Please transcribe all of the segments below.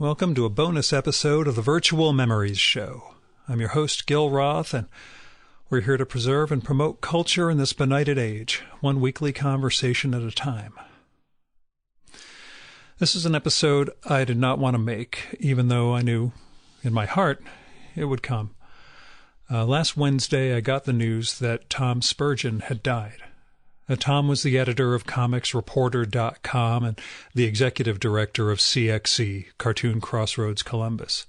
Welcome to a bonus episode of the Virtual Memories Show. I'm your host, Gil Roth, and we're here to preserve and promote culture in this benighted age, one weekly conversation at a time. This is an episode I did not want to make, even though I knew in my heart it would come. Last Wednesday, I got the news that Tom Spurgeon had died. Tom was the editor of comicsreporter.com and the executive director of CXC, Cartoon Crossroads Columbus.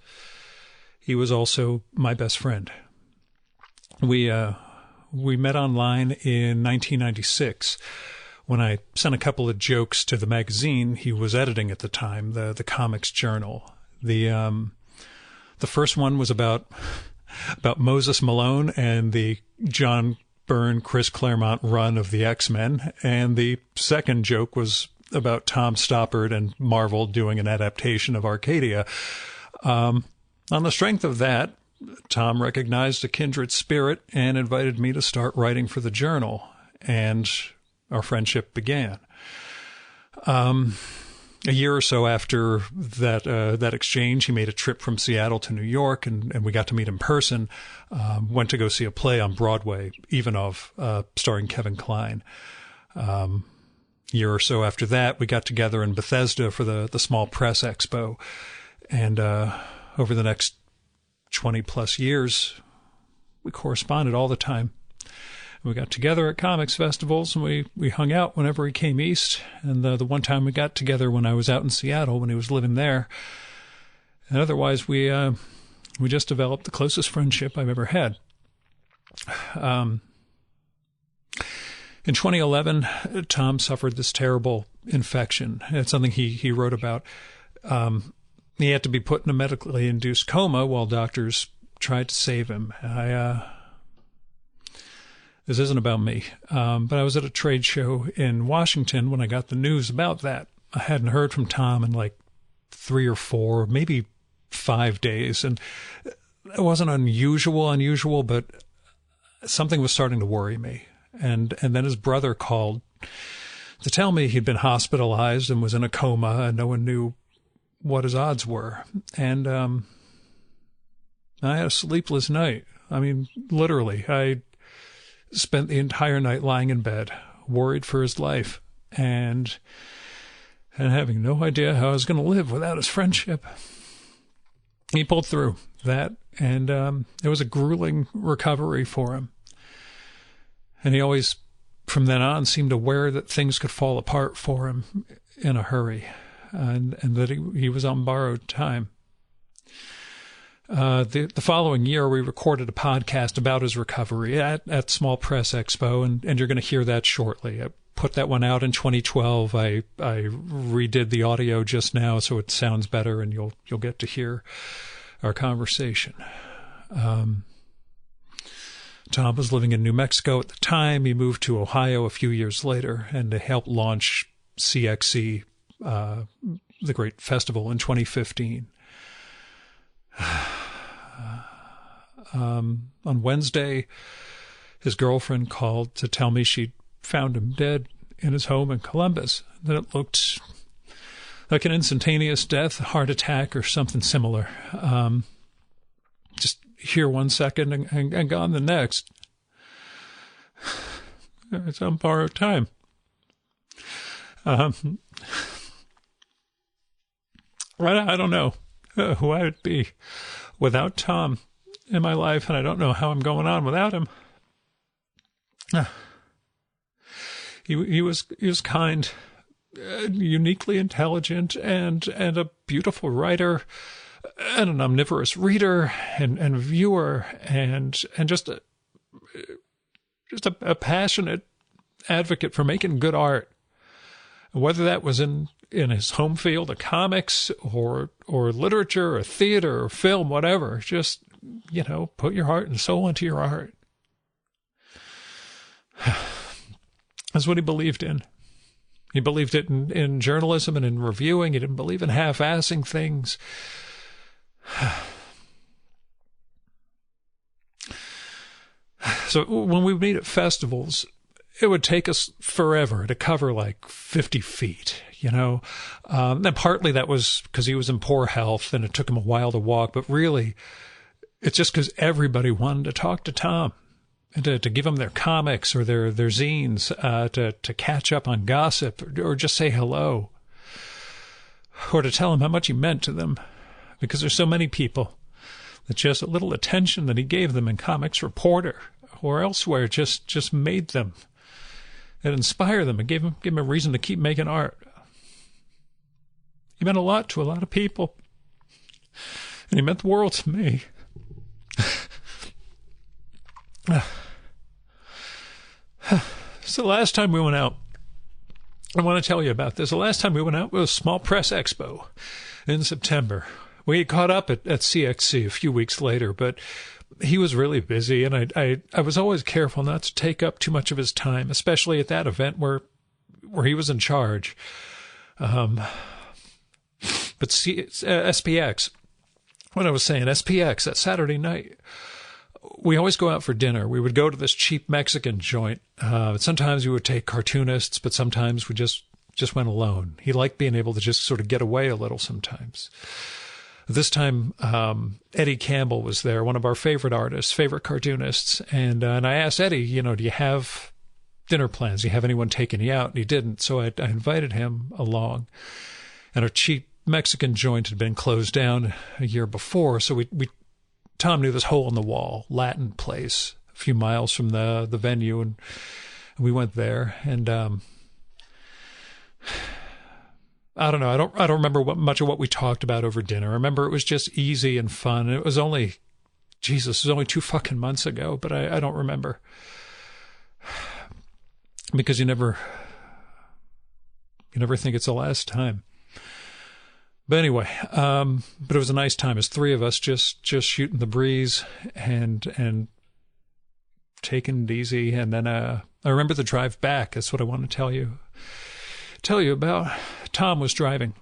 He was also my best friend. We met online in 1996 when I sent a couple of jokes to the magazine he was editing at the time, the Comics Journal. The first one was about Moses Malone and the John Byrne, Chris Claremont run of the X-Men, and the second joke was about Tom Stoppard and Marvel doing an adaptation of Arcadia. On the strength of that, Tom recognized a kindred spirit and invited me to start writing for the Journal, and our friendship began. A year or so after that exchange, he made a trip from Seattle to New York, and we got to meet in person. Went to go see a play on Broadway, Ivanov, starring Kevin Kline. A year or so after that, we got together in Bethesda for the Small Press Expo. And over the next 20-plus years, we corresponded all the time. We got together at comics festivals, and we hung out whenever he came east. And the one time we got together when I was out in Seattle, when he was living there. And otherwise, we just developed the closest friendship I've ever had. In 2011, Tom suffered this terrible infection. It's something he wrote about. He had to be put in a medically induced coma while doctors tried to save him. This isn't about me, but I was at a trade show in Washington when I got the news about that. I hadn't heard from Tom in like 3 or 4, maybe 5 days, and it wasn't unusual, but something was starting to worry me. And then his brother called to tell me he'd been hospitalized and was in a coma, and no one knew what his odds were. And I had a sleepless night. I mean, literally, I spent the entire night lying in bed, worried for his life, and having no idea how I was going to live without his friendship. He pulled through that, and it was a grueling recovery for him. And he always, from then on, seemed aware that things could fall apart for him in a hurry, and that he was on borrowed time. The following year, we recorded a podcast about his recovery at Small Press Expo, and you're going to hear that shortly. I put that one out in 2012. I redid the audio just now so it sounds better, and you'll get to hear our conversation. Tom was living in New Mexico at the time. He moved to Ohio a few years later, and to help launch CXC, the great festival, in 2015. On Wednesday, his girlfriend called to tell me she'd found him dead in his home in Columbus, that it looked like an instantaneous death, a heart attack, or something similar. Just here 1 second and gone the next. It's on borrowed time. I don't know who I would be without Tom in my life, and I don't know how I'm going on without him. He was kind, uniquely intelligent, and a beautiful writer, and an omnivorous reader and viewer, and just a passionate advocate for making good art. Whether that was in his home field of comics or literature or theater or film, whatever, just, put your heart and soul into your art. That's what he believed in. He believed it in journalism and in reviewing. He didn't believe in half-assing things. So when we meet at festivals, it would take us forever to cover like 50 feet, And partly that was because he was in poor health and it took him a while to walk, but really it's just because everybody wanted to talk to Tom and to give him their comics or their zines, to catch up on gossip or just say hello or to tell him how much he meant to them, because there's so many people that just a little attention that he gave them in Comics Reporter or elsewhere just made them. It inspired them and gave them a reason to keep making art. He meant a lot to a lot of people. And he meant the world to me. So the last time we went out, I want to tell you about this. The last time we went out was Small Press Expo in September. We caught up at CXC a few weeks later, but he was really busy, and I was always careful not to take up too much of his time, especially at that event where he was in charge. But SPX, what I was saying, SPX, that Saturday night, we always go out for dinner. We would go to this cheap Mexican joint. Sometimes we would take cartoonists, but sometimes we just went alone. He liked being able to just sort of get away a little sometimes. This time, Eddie Campbell was there, one of our favorite artists, favorite cartoonists. And I asked Eddie, do you have dinner plans? Do you have anyone taking you out? And he didn't. So I invited him along. And our cheap Mexican joint had been closed down a year before. So Tom knew this hole in the wall Latin place a few miles from the venue. And we went there. And I don't know. I don't remember much of what we talked about over dinner. I remember it was just easy and fun. And it was only 2 fucking months ago, but I don't remember. Because you never think it's the last time. But anyway, but it was a nice time. It was 3 of us just shooting the breeze and taking it easy. And then I remember the drive back. That's what I want to tell you about. Tom was driving,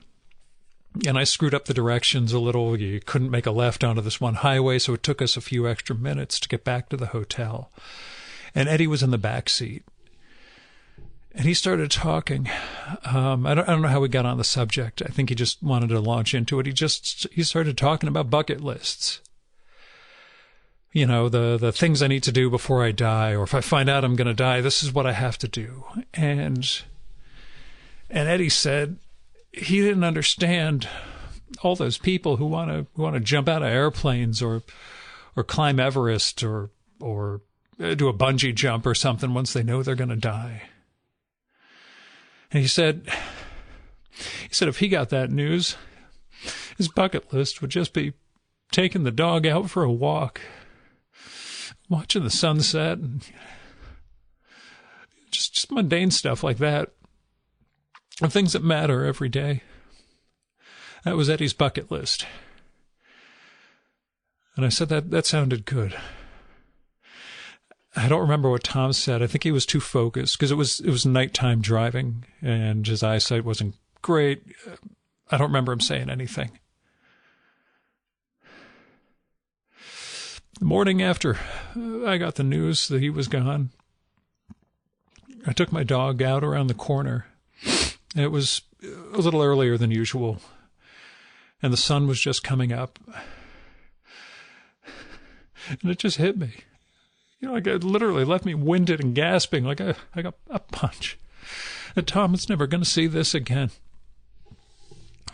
and I screwed up the directions a little. You couldn't make a left onto this one highway, so it took us a few extra minutes to get back to the hotel. And Eddie was in the back seat, and he started talking. I don't know how we got on the subject. I think he just wanted to launch into it. He started talking about bucket lists. The things I need to do before I die, or if I find out I'm going to die, this is what I have to do. And Eddie said he didn't understand all those people who want to jump out of airplanes or climb Everest or do a bungee jump or something once they know they're going to die. And he said if he got that news, his bucket list would just be taking the dog out for a walk, watching the sunset, and just mundane stuff like that. And things that matter every day. That was Eddie's bucket list. And I said that sounded good. I don't remember what Tom said. I think he was too focused because it was nighttime driving and his eyesight wasn't great. I don't remember him saying anything. The morning after I got the news that he was gone, I took my dog out around the corner. It was a little earlier than usual, and the sun was just coming up. And it just hit me. Like it literally left me winded and gasping like a punch. And Tom was never going to see this again.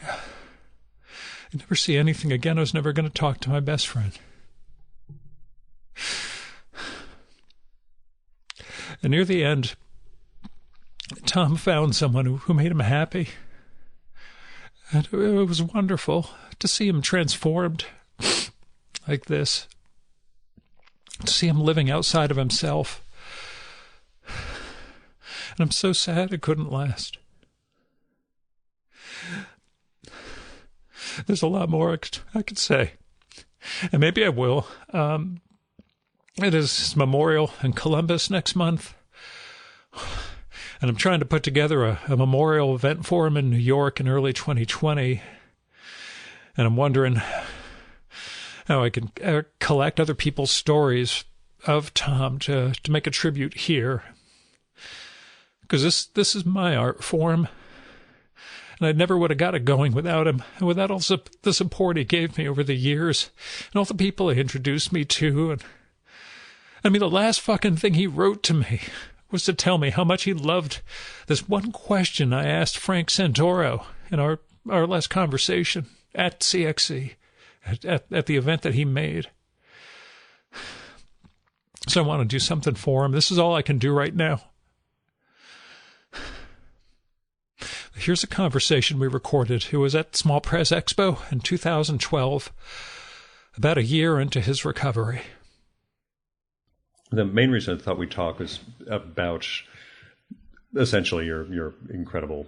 I'd never see anything again. I was never going to talk to my best friend. And near the end, Tom found someone who made him happy. And it was wonderful to see him transformed like this. To see him living outside of himself. And I'm so sad it couldn't last. There's a lot more I could say. And maybe I will. It is his memorial in Columbus next month. And I'm trying to put together a memorial event for him in New York in early 2020. And I'm wondering how I can collect other people's stories of Tom to make a tribute here. Because this is my art form. and I never would have got it going without him, and without all the support he gave me over the years, and all the people he introduced me to. And I mean, the last fucking thing he wrote to me was to tell me how much he loved this one question I asked Frank Santoro in our last conversation at CXC, at the event that he made. So I want to do something for him. This is all I can do right now. Here's a conversation we recorded. It was at Small Press Expo in 2012, about a year into his recovery. The main reason I thought we'd talk was about essentially your incredible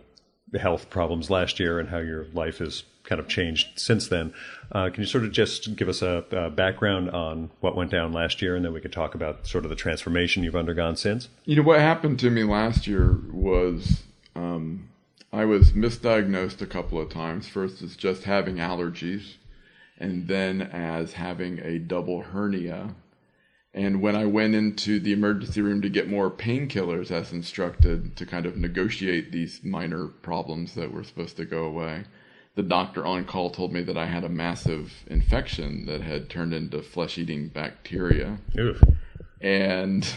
health problems last year and how your life has kind of changed since then. Can you sort of just give us a background on what went down last year, and then we could talk about sort of the transformation you've undergone since? You know, what happened to me last year was I was misdiagnosed a couple of times. First as just having allergies, and then as having a double hernia. And when I went into the emergency room to get more painkillers as instructed to kind of negotiate these minor problems that were supposed to go away, the doctor on call told me that I had a massive infection that had turned into flesh-eating bacteria. Oof. And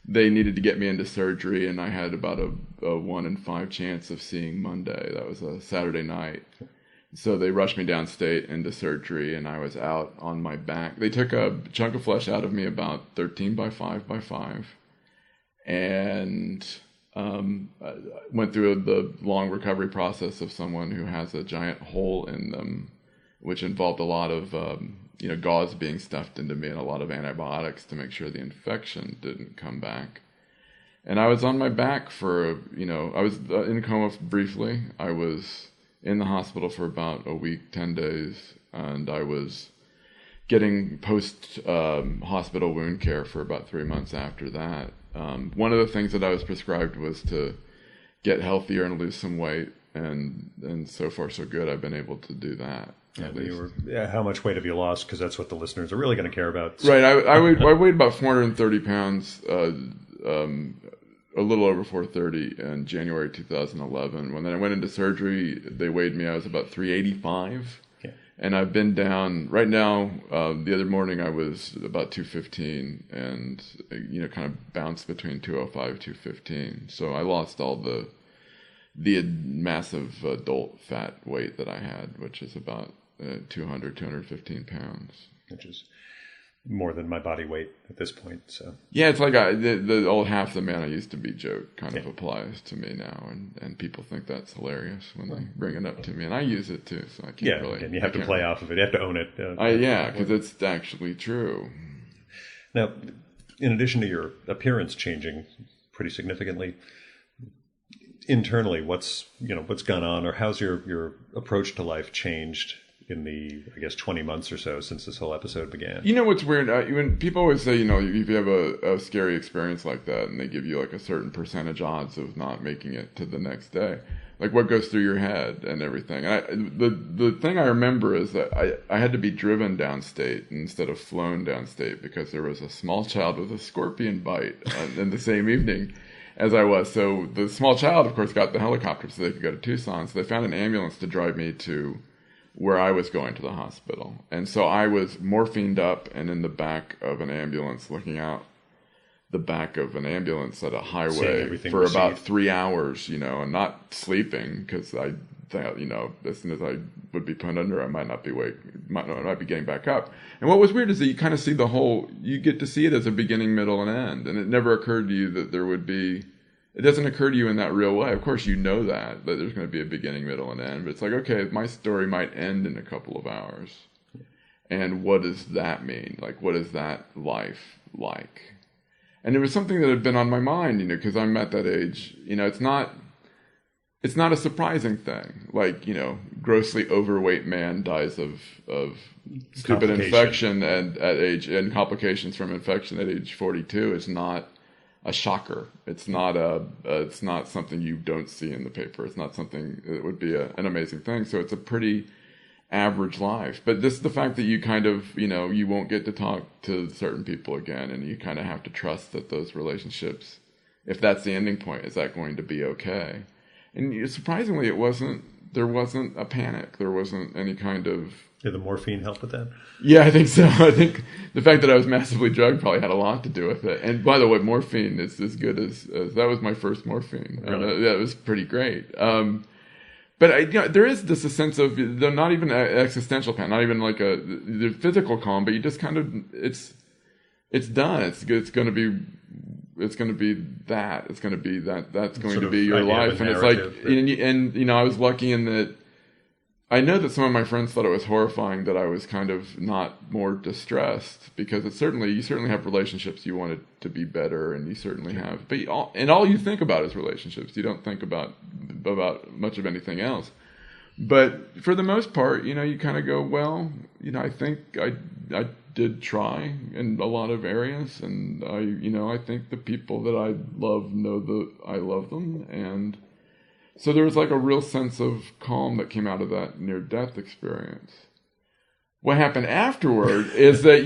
they needed to get me into surgery, and I had about a 1 in 5 chance of seeing Monday. That was a Saturday night. So they rushed me downstate into surgery, and I was out on my back. They took a chunk of flesh out of me about 13 by 5 by 5, and I went through the long recovery process of someone who has a giant hole in them, which involved a lot of gauze being stuffed into me and a lot of antibiotics to make sure the infection didn't come back. And I was on my back for, I was in coma briefly. I was in the hospital for about a week, 10 days, and I was getting post-hospital wound care for about 3 months after that. One of the things that I was prescribed was to get healthier and lose some weight, and so far so good. I've been able to do that. How much weight have you lost? Because that's what the listeners are really going to care about. Right. I weighed about 430 pounds, a little over 430 in January 2011. When then I went into surgery, they weighed me. I was about 385. Okay. And I've been down right now. The other morning I was about 215, and kind of bounced between 205, 215. So I lost all the massive adult fat weight that I had, which is about 215 pounds. Which is more than my body weight at this point. So yeah, it's like the old half the man I used to be joke kind of applies to me now, and people think that's hilarious when they bring it up to me, and I use it too. So I can't really. And you have to play off of it. You have to own it. Because it's actually true. Now, in addition to your appearance changing pretty significantly, internally, what's gone on, or how's your approach to life changed in the, 20 months or so since this whole episode began? You know what's weird? When people always say, if you have a scary experience like that, and they give you like a certain percentage odds of not making it to the next day, like what goes through your head and everything. And the thing I remember is that I had to be driven downstate instead of flown downstate because there was a small child with a scorpion bite in the same evening as I was. So the small child, of course, got the helicopter so they could go to Tucson. So they found an ambulance to drive me to where I was going to the hospital. And so I was morphined up and in the back of an ambulance, looking out the back of an ambulance at a highway for about 3 hours, and not sleeping because I thought, as soon as I would be put under, I might not be getting back up. And what was weird is that you kind of see you get to see it as a beginning, middle, and end. And it never occurred to you that there would be, it doesn't occur to you in that real way. Of course, that there's going to be a beginning, middle, and end. But it's like, okay, my story might end in a couple of hours. And what does that mean? Like, what is that life like? And it was something that had been on my mind, because I'm at that age. It's not a surprising thing. Like, grossly overweight man dies of stupid infection and complications from infection at age 42. It's not a shocker. It's not something you don't see in the paper. It's not something that would be an amazing thing. So it's a pretty average life. But this is the fact that you kind of, you won't get to talk to certain people again, and you kind of have to trust that those relationships, if that's the ending point, is that going to be okay? And surprisingly, there wasn't a panic. There wasn't any kind of... Did the morphine help with that? Yeah, I think so. I think the fact that I was massively drugged probably had a lot to do with it. And by the way, morphine is as good as that was my first morphine. Really? That was pretty great. But there is just a sense of not even existential panic, not even like the physical calm, but you just kind of it's done. It's good. It's going to be that. It's going to be that. That's going to be your life. And it's like, and I was lucky in that. I know that some of my friends thought it was horrifying that I was kind of not more distressed, because you certainly have relationships you want it to be better, and you certainly have, but all you think about is relationships. You don't think about much of anything else. But for the most part, you kind of go, well, I think I did try in a lot of areas, and I think the people that I love know that I love them, and so there was like a real sense of calm that came out of that near-death experience. What happened afterward is that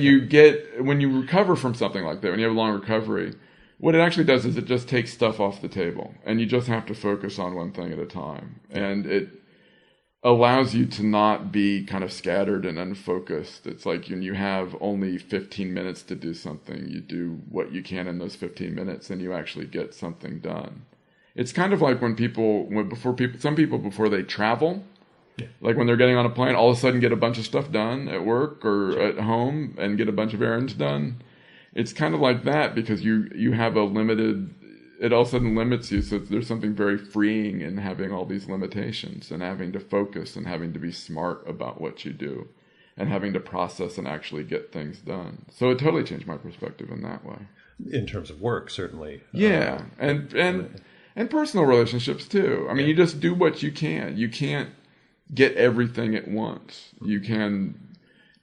when you recover from something like that, when you have a long recovery, what it actually does is it just takes stuff off the table, and you just have to focus on one thing at a time. And it allows you to not be kind of scattered and unfocused. It's like when you have only 15 minutes to do something, you do what you can in those 15 minutes, and you actually get something done. It's kind of like some people before they travel, like when they're getting on a plane, all of a sudden get a bunch of stuff done at work or at home and get a bunch of errands done. It's kind of like that, because you have it all of a sudden limits you. So there's something very freeing in having all these limitations and having to focus and having to be smart about what you do and having to process and actually get things done. So it totally changed my perspective in that way. In terms of work, certainly. Yeah. And personal relationships too. I mean, you just do what you can. You can't get everything at once. You can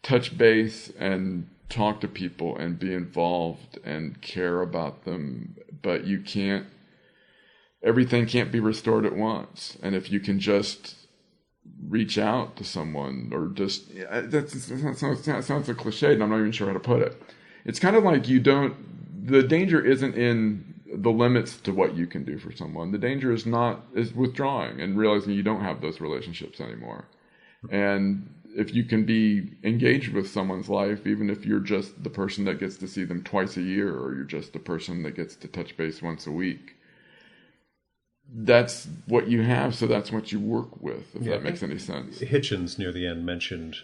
touch base and talk to people and be involved and care about them, but everything can't be restored at once. And if you can just reach out to someone, or just, that sounds so cliched, and I'm not even sure how to put it. It's kind of like the danger isn't in the limits to what you can do for someone. The danger is withdrawing and realizing you don't have those relationships anymore. And if you can be engaged with someone's life, even if you're just the person that gets to see them twice a year, or you're just the person that gets to touch base once a week, that's what you have. So that's what you work with, if that makes any sense. Hitchens near the end mentioned,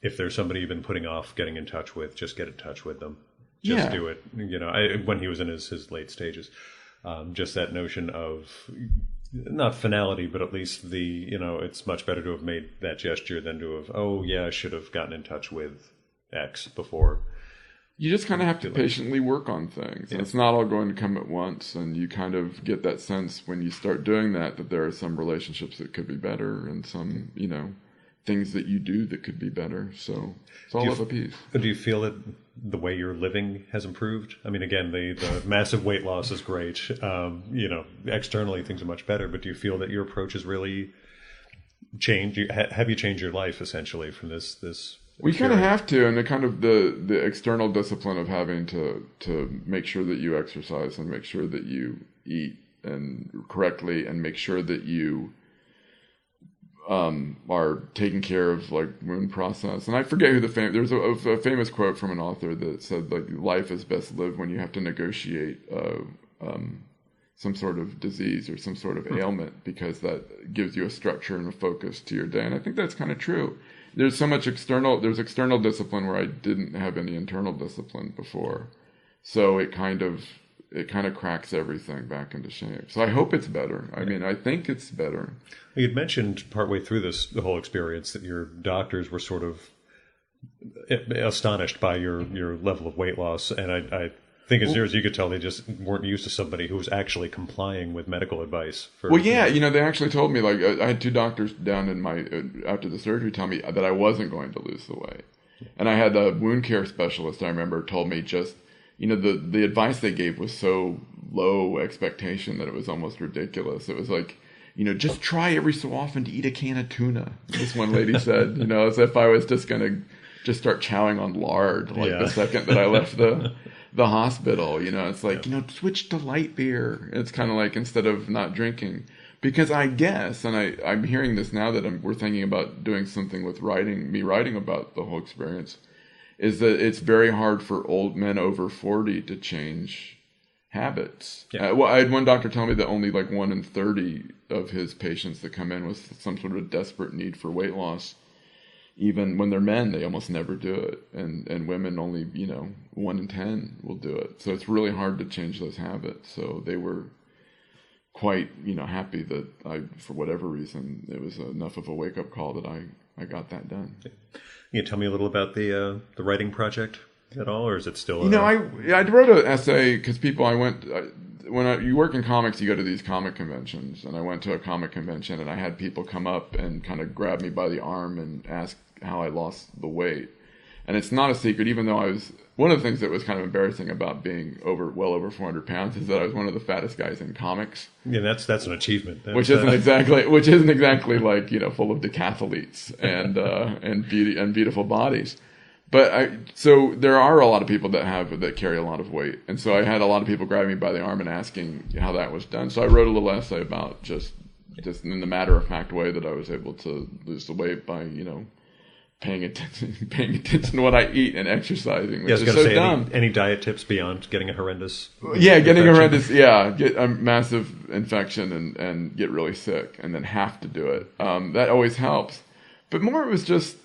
if there's somebody you've been putting off getting in touch with, just get in touch with them. Just do it, when he was in his late stages. Just that notion of not finality, but at least it's much better to have made that gesture than to have, I should have gotten in touch with X before. You just kind of have to patiently work on things. Yeah. It's not all going to come at once, and you kind of get that sense when you start doing that there are some relationships that could be better, and some, things that you do that could be better. So it's all of a piece. Do you feel that the way you're living has improved? I mean, again, the massive weight loss is great. Externally things are much better, but do you feel that your approach has really changed? Have you changed your life essentially from this? We kind of have to, and the external discipline of having to make sure that you exercise and make sure that you eat and correctly, and make sure that you are taking care of like wound process. And I forget who there's a famous quote from an author that said, like, life is best lived when you have to negotiate some sort of disease or some sort of ailment, because that gives you a structure and a focus to your day. And I think that's kind of true. There's so much external discipline where I didn't have any internal discipline before. So it kind of cracks everything back into shape. So I hope it's better. I mean, I think it's better. You'd mentioned partway through the whole experience that your doctors were sort of astonished by your level of weight loss. And I think as near as you could tell, they just weren't used to somebody who was actually complying with medical advice. They actually told me, like, I had two doctors down in after the surgery tell me that I wasn't going to lose the weight. And I had a wound care specialist, I remember, told me just, the advice they gave was so low expectation that it was almost ridiculous. It was like, just try every so often to eat a can of tuna. This one lady said, as if I was just going to just start chowing on lard the second that I left the hospital. It's like, switch to light beer. It's kind of like instead of not drinking. Because I guess, and I'm hearing this now that we're thinking about doing something with writing about the whole experience, is that it's very hard for old men over 40 to change habits. Yeah. I had one doctor tell me that only like 1 in 30 of his patients that come in with some sort of desperate need for weight loss, even when they're men, they almost never do it. And women only, 1 in 10 will do it. So it's really hard to change those habits. So they were quite, happy that for whatever reason, it was enough of a wake-up call that I got that done. Can you tell me a little about the writing project at all, or is it still? I wrote an essay because when you work in comics, you go to these comic conventions, and I went to a comic convention, and I had people come up and kind of grab me by the arm and ask how I lost the weight. And it's not a secret, even though one of the things that was kind of embarrassing about being well over 400 pounds is that I was one of the fattest guys in comics. Yeah, that's an achievement. Which isn't exactly like, full of decathletes and beautiful bodies. But so there are a lot of people that carry a lot of weight. And so I had a lot of people grabbing me by the arm and asking how that was done. So I wrote a little essay about just in the matter-of-fact way that I was able to lose the weight by, paying attention to what I eat and exercising, which is so dumb. Any diet tips beyond getting a horrendous? Yeah, getting horrendous. Yeah, get a massive infection and get really sick, and then have to do it. That always helps. But more, it was just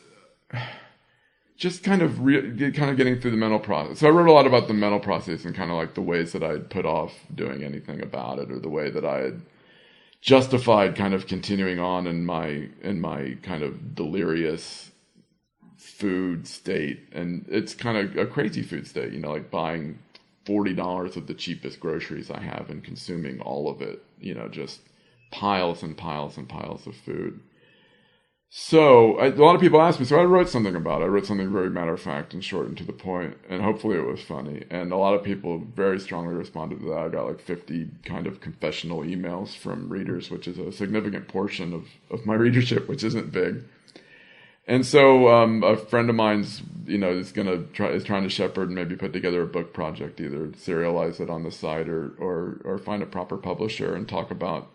kind of getting through the mental process. So I wrote a lot about the mental process and kind of like the ways that I'd put off doing anything about it, or the way that I had justified kind of continuing on in my kind of delirious food state. And it's kind of a crazy food state, like buying $40 of the cheapest groceries I have and consuming all of it, just piles and piles and piles of food. So a lot of people ask me, so I wrote something about it. I wrote something very matter-of-fact and short and to the point, and hopefully it was funny. And a lot of people very strongly responded to that. I got like 50 kind of confessional emails from readers, which is a significant portion of my readership, which isn't big. And so a friend of mine's, is trying to shepherd and maybe put together a book project, either serialize it on the site or find a proper publisher and talk about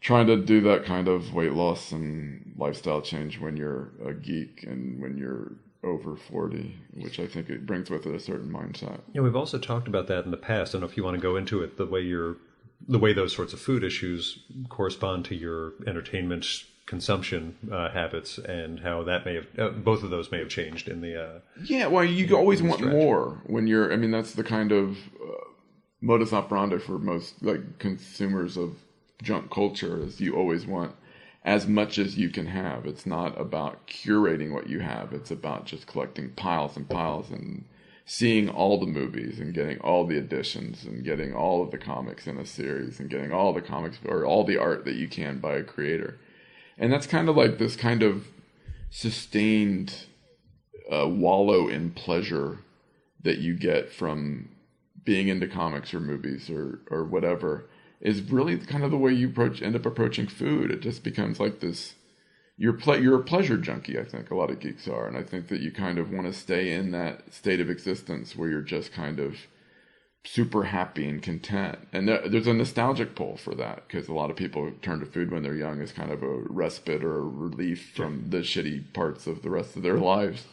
trying to do that kind of weight loss and lifestyle change when you're a geek and when you're over 40, which I think it brings with it a certain mindset. Yeah, we've also talked about that in the past. I don't know if you want to go into it, the way those sorts of food issues correspond to your entertainment consumption habits, and how that may have both of those may have changed in the well, you always want more when you're. I mean, that's the kind of modus operandi for most like consumers of junk culture, is you always want as much as you can have. It's not about curating what you have. It's about just collecting piles and piles and seeing all the movies and getting all the editions and getting all of the comics in a series and getting all the comics or all the art that you can by a creator. And that's kind of like this kind of sustained wallow in pleasure that you get from being into comics or movies or whatever, is really kind of the way you end up approaching food. It just becomes like this, you're a pleasure junkie, I think a lot of geeks are. And I think that you kind of want to stay in that state of existence where you're just kind of super happy and content. And there's a nostalgic pull for that, because a lot of people turn to food when they're young as kind of a respite or a relief from the shitty parts of the rest of their lives.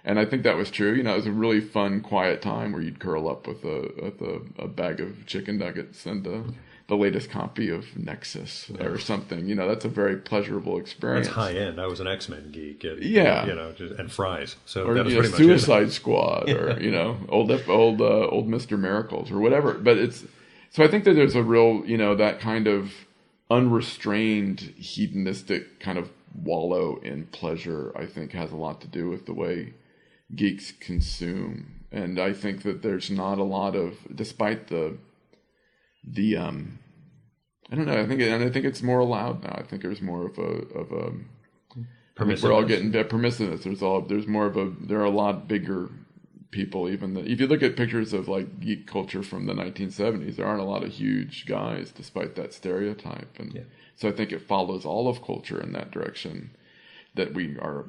And I think that was true. It was a really fun, quiet time where you'd curl up with a bag of chicken nuggets and the latest copy of Nexus or something. That's a very pleaurable experience. That's high end. I was an X-Men geek. And fries. So or, that was pretty much Suicide Squad, or old Mr. Miracles or whatever. But so I think that there's a real that kind of unrestrained hedonistic kind of wallow in pleasure, I think, has a lot to do with the way geeks consume. And I think that there's not a lot of, despite the I don't know. I think it's more allowed now. I think there's more of a I think we're all getting permissiveness. There are a lot bigger people. If you look at pictures of like geek culture from the 1970s, there aren't a lot of huge guys, despite that stereotype. And so I think it follows all of culture in that direction. that we are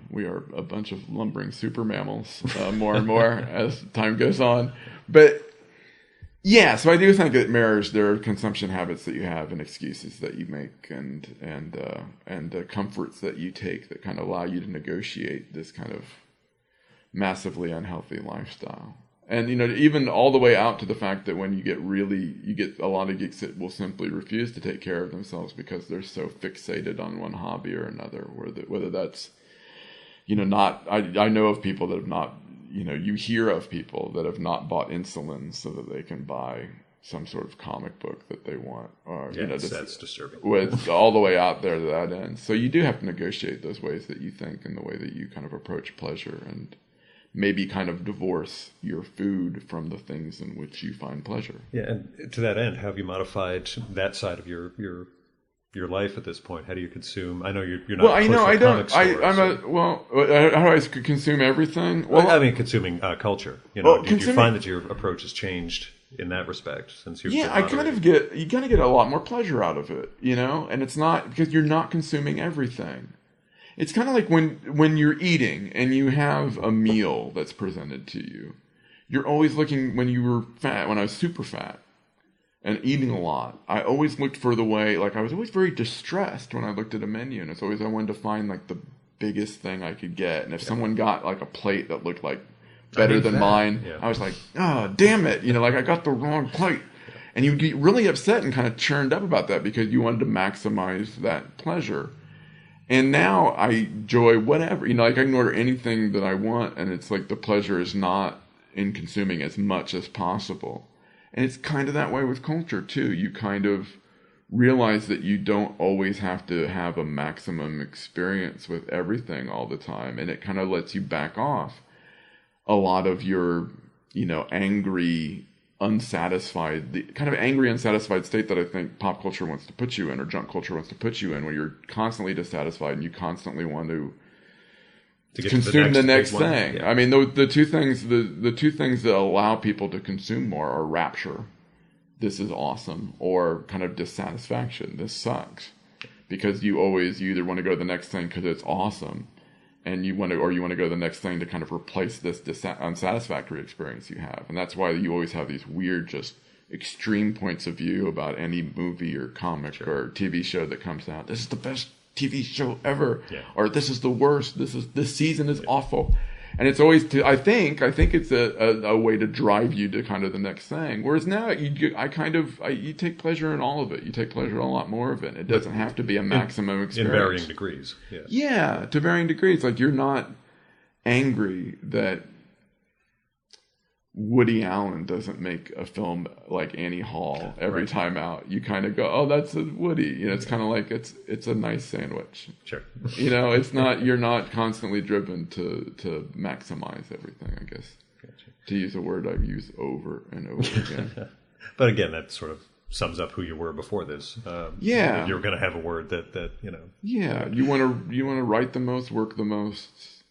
we are a bunch of lumbering super mammals, more and more as time goes on. But yeah, so I do think it mirrors their consumption habits that you have and excuses that you make and comforts that you take that kind of allow you to negotiate this kind of massively unhealthy lifestyle. And, even all the way out to the fact that when you get a lot of geeks that will simply refuse to take care of themselves because they're so fixated on one hobby or another, whether that's, I know of people that have not, you hear of people that have not bought insulin so that they can buy some sort of comic book that they want. Or, that's disturbing. With all the way out there to that end. So you do have to negotiate those ways that you think and the way that you kind of approach pleasure, and maybe kind of divorce your food from the things in which you find pleasure. Yeah, and to that end, how have you modified that side of your life at this point? How do you consume? I know you're not. Well, I know I don't. How do I consume everything? Well, I mean, consuming culture. Do you find that your approach has changed in that respect since you've? Yeah, you kind of get a lot more pleasure out of it, and it's not because you're not consuming everything. It's kind of like when you're eating and you have a meal that's presented to you. You're always looking, when you were fat, when I was super fat and eating a lot, I always looked for the way, like I was always very distressed when I looked at a menu, and it's always I wanted to find like the biggest thing I could get. And if someone got like a plate that looked like better than mine, I was like, oh, damn it. Like I got the wrong plate. And you'd get really upset and kind of churned up about that because you wanted to maximize that pleasure. And now I enjoy whatever, like I can order anything that I want, and it's like the pleasure is not in consuming as much as possible. And it's kind of that way with culture too. You kind of realize that you don't always have to have a maximum experience with everything all the time. And it kind of lets you back off a lot of your, angry, unsatisfied, the kind of angry, unsatisfied state that I think pop culture wants to put you in, or junk culture wants to put you in, where you're constantly dissatisfied and you constantly want to consume the next thing. Yeah. I mean, the two things that allow people to consume more are rapture, this is awesome, or kind of dissatisfaction, this sucks, because you either want to go to the next thing because it's awesome, and you want to go to the next thing to kind of replace this unsatisfactory experience you have. And that's why you always have these weird, just extreme points of view about any movie or comic or TV show that comes out. This is the best TV show ever, or this is the worst. This season is awful. And it's always I think it's a way to drive you to kind of the next thing. Whereas now you take pleasure in all of it. You take pleasure in a lot more of it. It doesn't have to be a maximum experience. In varying degrees. Yes. Yeah, to varying degrees. Like you're not angry that Woody Allen doesn't make a film like Annie Hall every time out. You kind of go, oh, that's a Woody. It's kind of like it's a nice sandwich. Sure. It's not, you're not constantly driven to maximize everything, I guess. Gotcha. To use a word I've used over and over again. But again, that sort of sums up who you were before this. If you're going to have a word that. Yeah, you want to write the most, work the most.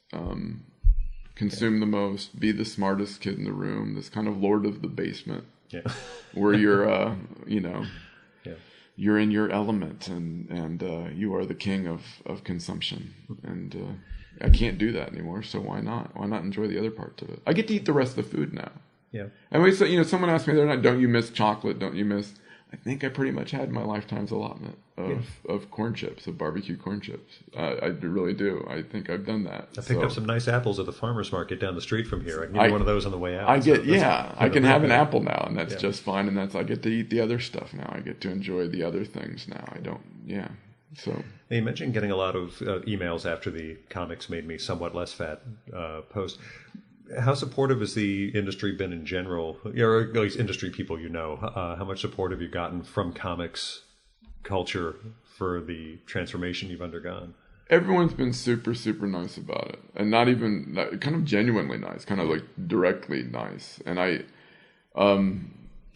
Consume the most, be the smartest kid in the room, this kind of lord of the basement, where you're, you're in your element and you are the king of consumption. And I can't do that anymore, so why not? Why not enjoy the other parts of it? I get to eat the rest of the food now. Yeah. And someone asked me the other night, don't you miss chocolate? Don't you miss... I think I pretty much had my lifetime's allotment of corn chips, of barbecue corn chips. I really do. I think I've done that. I picked up some nice apples at the farmer's market down the street from here. I can get one of those on the way out. I can have an apple now, and that's just fine. And I get to eat the other stuff now. I get to enjoy the other things now. So. You mentioned getting a lot of emails after the Comics Made Me Somewhat Less Fat post. How supportive has the industry been in general, or at least industry people how much support have you gotten from comics culture for the transformation you've undergone? Everyone's been super, super nice about it. And not even, kind of genuinely nice, kind of like directly nice. And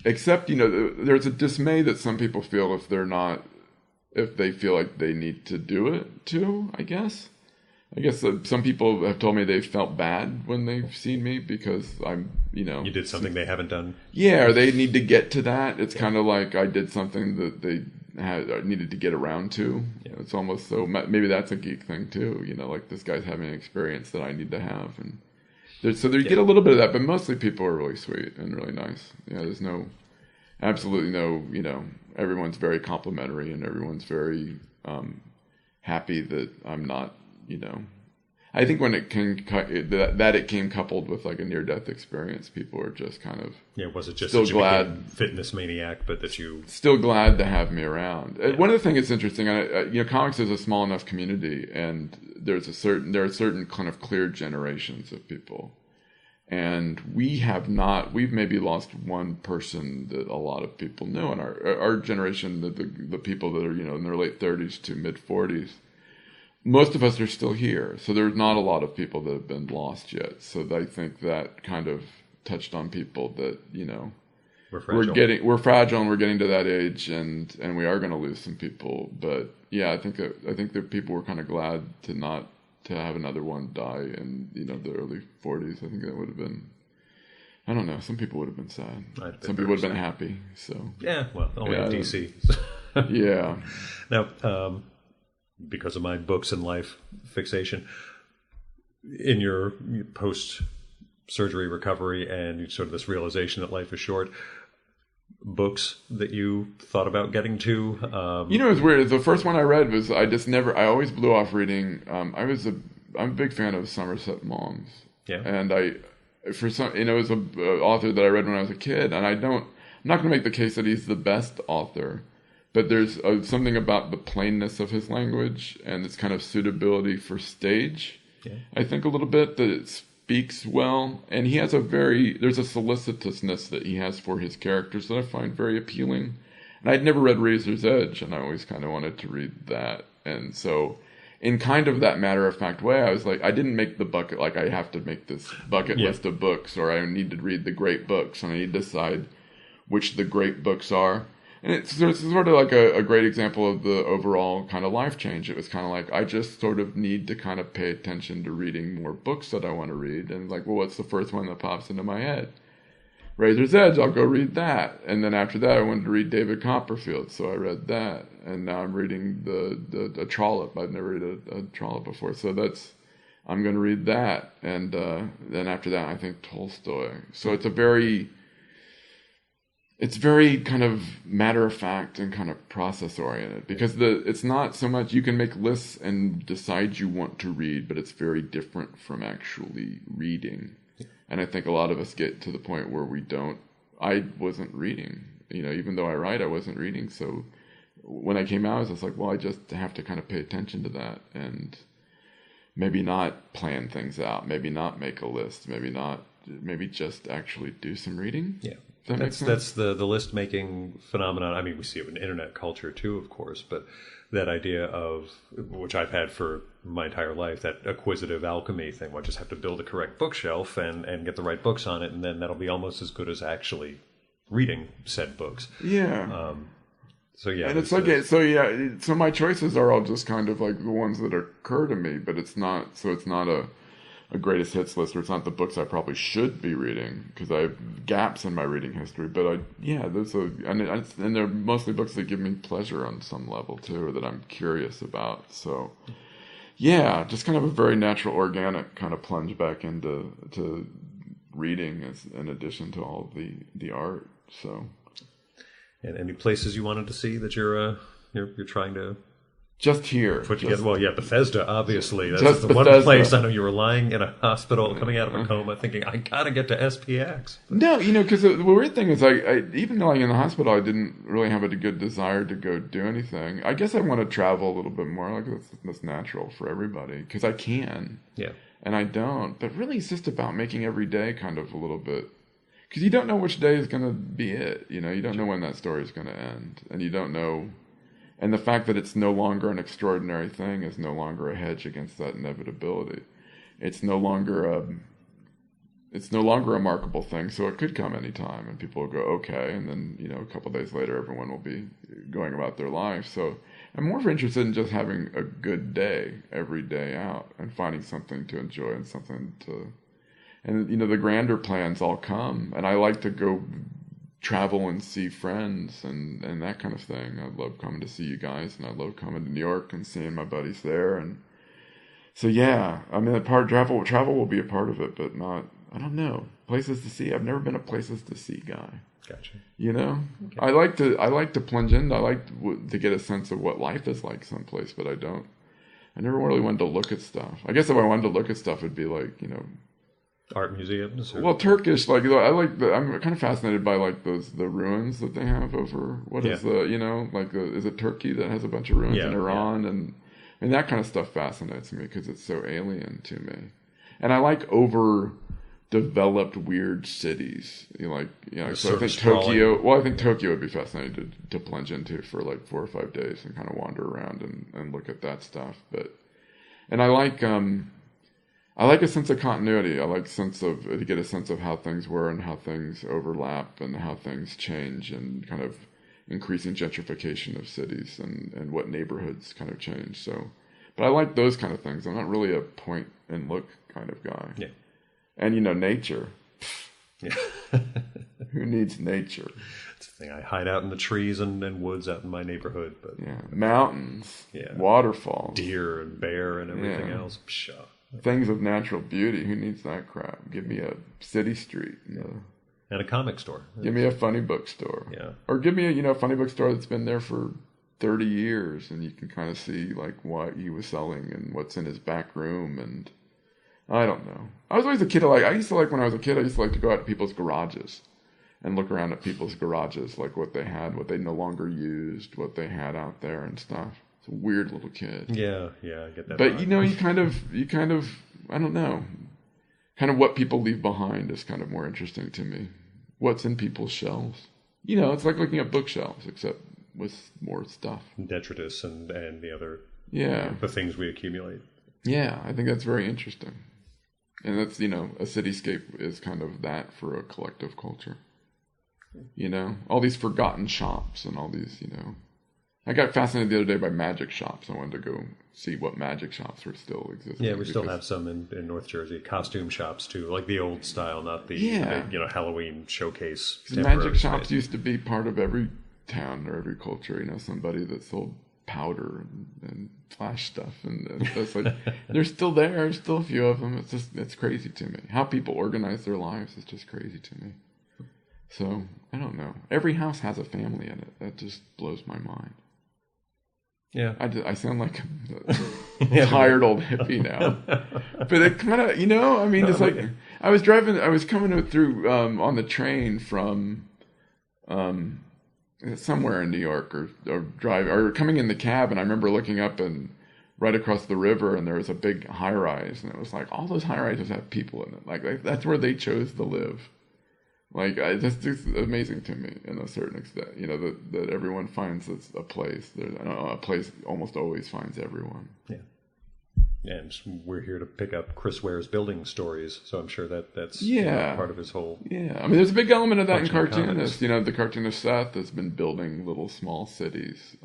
except, there's a dismay that some people feel if they feel like they need to do it too, I guess. Some people have told me they felt bad when they've seen me because I'm, You did something they haven't done? Yeah, or they need to get to that. It's kind of like I did something that needed to get around to. Yeah. It's almost so maybe that's a geek thing too. Like this guy's having an experience that I need to have, and you get a little bit of that, but mostly people are really sweet and really nice. There's absolutely no. Everyone's very complimentary, and everyone's very happy that I'm not. I think when it came coupled with like a near-death experience, people are just kind of was it just still that you glad, fitness maniac, but that you still glad to have me around. One of the things that's interesting, comics is a small enough community, and there are certain kind of clear generations of people, and we've maybe lost one person that a lot of people know in our generation, the people that are in their late 30s to mid 40s. Most of us are still here, so there's not a lot of people that have been lost yet. So I think that kind of touched on people that we're fragile. We're fragile, and we're getting to that age, and we are going to lose some people. But I think that people were kind of glad to have another one die in the early 40s. I think that would have been, I don't know. Some people would have been sad. Some people would have been happy. So only in DC. Yeah. Now. Because of my books and life fixation, in your post-surgery recovery and sort of this realization that life is short, books that you thought about getting to? It was weird. The first one I read was, I always blew off reading. I'm a big fan of Somerset Maugham. Yeah. And it was an author that I read when I was a kid, and I'm not going to make the case that he's the best author. But there's something about the plainness of his language and its kind of suitability for stage. Yeah. I think a little bit that it speaks well. And he has there's a solicitousness that he has for his characters that I find very appealing. And I'd never read Razor's Edge, and I always kind of wanted to read that. And so in kind of that matter-of-fact way, I was like, I didn't make the bucket, like I have to make this bucket list of books, or I need to read the great books, and I need to decide which the great books are. And it's sort of like a great example of the overall kind of life change. It was kind of like, I just sort of need to kind of pay attention to reading more books that I want to read. And like, well, what's the first one that pops into my head? Razor's Edge, I'll go read that. And then after that, I wanted to read David Copperfield, so I read that. And now I'm reading the Trollope. I've never read a Trollope before, so I'm going to read that. And then after that, I think Tolstoy. So it's very kind of matter-of-fact and kind of process-oriented, because it's not so much you can make lists and decide you want to read, but it's very different from actually reading. And I think a lot of us get to the point where I wasn't reading. Even though I write, I wasn't reading. So when I came out, I was just like, well, I just have to kind of pay attention to that and maybe not plan things out, maybe not make a list, maybe just actually do some reading. Yeah. That's the list making phenomenon. I mean, we see it in internet culture too, of course, but that idea of, which I've had for my entire life, that acquisitive alchemy thing, where I just have to build a correct bookshelf and get the right books on it, and then that'll be almost as good as actually reading said books. Yeah. So yeah. And it's like, so my choices are all just kind of like the ones that occur to me, but it's not a greatest hits list, or it's not the books I probably should be reading, because I have gaps in my reading history. But and they're mostly books that give me pleasure on some level too, or that I'm curious about. So yeah, just kind of a very natural, organic kind of plunge back into reading as in addition to all the art. So, and any places you wanted to see that you're trying to just here put together? Well, yeah, Bethesda, obviously. That's the Bethesda. One place I know you were lying in a hospital, coming out of a coma, thinking, I gotta get to SPX. No, because the weird thing is, I even though I'm in the hospital, I didn't really have a good desire to go do anything. I guess I want to travel a little bit more. Like that's natural for everybody, because I can. Yeah. And I don't. But really, it's just about making every day kind of a little bit, because you don't know which day is going to be it. You don't know when that story is going to end, and you don't know. And the fact that it's no longer an extraordinary thing is no longer a hedge against that inevitability. It's no longer a markable thing, so it could come anytime, and people will go, okay, and then, a couple of days later, everyone will be going about their life. So I'm more interested in just having a good day every day out and finding something to enjoy and something to... And, the grander plans all come, and I like to go travel and see friends and that kind of thing. I love coming to see you guys, and I love coming to New York and seeing my buddies there. And so, yeah, I mean, travel will be a part of it, but not, I don't know, places to see. I've never been a places to see guy. Gotcha. You know, Okay. I like to plunge in. I like to get a sense of what life is like someplace, but I never really wanted to look at stuff. I guess if I wanted to look at stuff, it'd be like, you know, Art museums? Or? well, Turkish, like, I'm kind of fascinated by, like, the ruins that they have over, is it Turkey that has a bunch of ruins in Iran? Yeah. And that kind of stuff fascinates me because it's so alien to me. And I like overdeveloped, weird cities. So I think Tokyo would be fascinating to plunge into for like 4 or 5 days and kind of wander around and look at that stuff. And I like a sense of continuity. I like to get a sense of how things were and how things overlap and how things change, and kind of increasing gentrification of cities and what neighborhoods kind of change. So, but I like those kind of things. I'm not really a point and look kind of guy. Yeah. And nature. Yeah. Who needs nature? It's the thing. I hide out in the trees and woods out in my neighborhood, but mountains, waterfalls, deer and bear and everything else. Pshaw. Things of natural beauty. Who needs that crap? Give me a city street. And a comic store. Give me a funny bookstore. Yeah. Or give me a funny bookstore that's been there for 30 years, and you can kind of see like what he was selling and what's in his back room. And I don't know. I was always a kid. When I was a kid, I used to like to go out to people's garages and look around at people's garages, like what they had, what they no longer used, what they had out there and stuff. It's a weird little kid. Yeah, I get that. But you kind of, I don't know, kind of what people leave behind is kind of more interesting to me. What's in people's shelves? It's like looking at bookshelves, except with more stuff. Detritus and the other, the things we accumulate. Yeah, I think that's very interesting. And that's, a cityscape is kind of that for a collective culture. All these forgotten shops and all these, I got fascinated the other day by magic shops. I wanted to go see what magic shops were still existing. Yeah, we still have some in North Jersey. Costume shops, too. Like the old style, not the Halloween showcase. Magic shops used to be part of every town or every culture. Somebody that sold powder and flash stuff. And that's like, they're still there. There's still a few of them. It's crazy to me. How people organize their lives is just crazy to me. So, I don't know. Every house has a family in it. That just blows my mind. Yeah. I sound like a tired old hippie now. But it kind of, it's like, I was coming through on the train from somewhere in New York or coming in the cab, and I remember looking up and right across the river, and there was a big high-rise, and it was like, all those high-rises have people in it. Like that's where they chose to live. Like, it's amazing to me in a certain extent, that everyone finds a place. A place almost always finds everyone. Yeah. And we're here to pick up Chris Ware's building stories, so I'm sure that's part of his whole... Yeah, I mean, there's a big element of that in cartoonists. The cartoonist Seth has been building little small cities,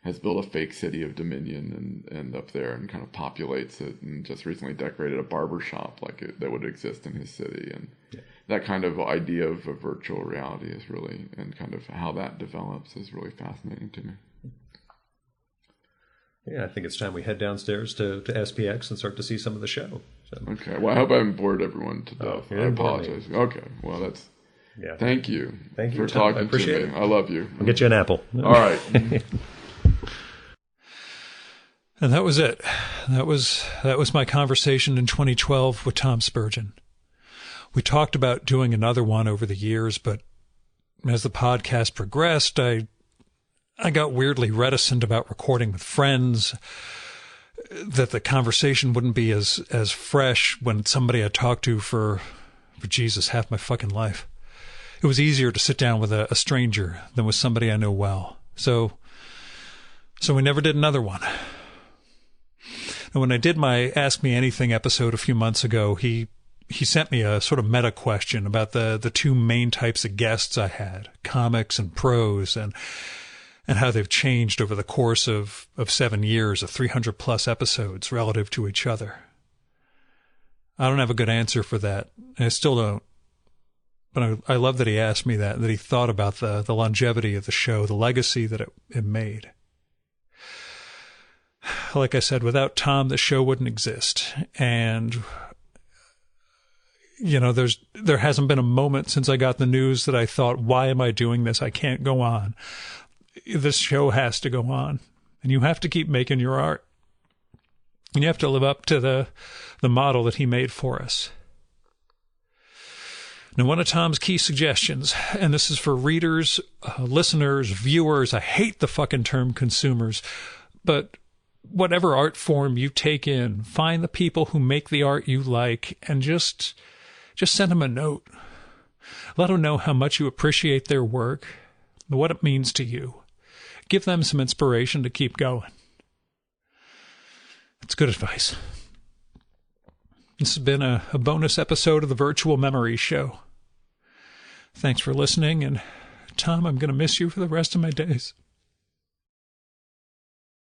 has built a fake city of Dominion and up there and kind of populates it, and just recently decorated a barber shop that would exist in his city. And that kind of idea of a virtual reality is really, and kind of how that develops is really fascinating to me. Yeah, I think it's time we head downstairs to SPX and start to see some of the show. So. Okay, well, I hope I haven't bored everyone to death. I apologize. Okay, well, that's... Yeah. Thank you for talking to me. I love you. I'll get you an apple. All right. And that was it. That was my conversation in 2012 with Tom Spurgeon. We talked about doing another one over the years, but as the podcast progressed, I got weirdly reticent about recording with friends, that the conversation wouldn't be as fresh when somebody I talked to for Jesus, half my fucking life. It was easier to sit down with a stranger than with somebody I know well. So we never did another one. And when I did my Ask Me Anything episode a few months ago, he sent me a sort of meta question about the two main types of guests I had, comics and prose, and how they've changed over the course of 7 years of 300 plus episodes relative to each other. I don't have a good answer for that. I still don't. But I love that he asked me that he thought about the longevity of the show, the legacy that it made. Like I said, without Tom, the show wouldn't exist. And, there hasn't been a moment since I got the news that I thought, why am I doing this? I can't go on. This show has to go on. And you have to keep making your art. And you have to live up to the model that he made for us. Now, one of Tom's key suggestions, and this is for readers, listeners, viewers, I hate the fucking term consumers, but whatever art form you take in, find the people who make the art you like and just send them a note. Let them know how much you appreciate their work, what it means to you. Give them some inspiration to keep going. It's good advice. This has been a bonus episode of the Virtual Memories Show. Thanks for listening, and Tom, I'm going to miss you for the rest of my days.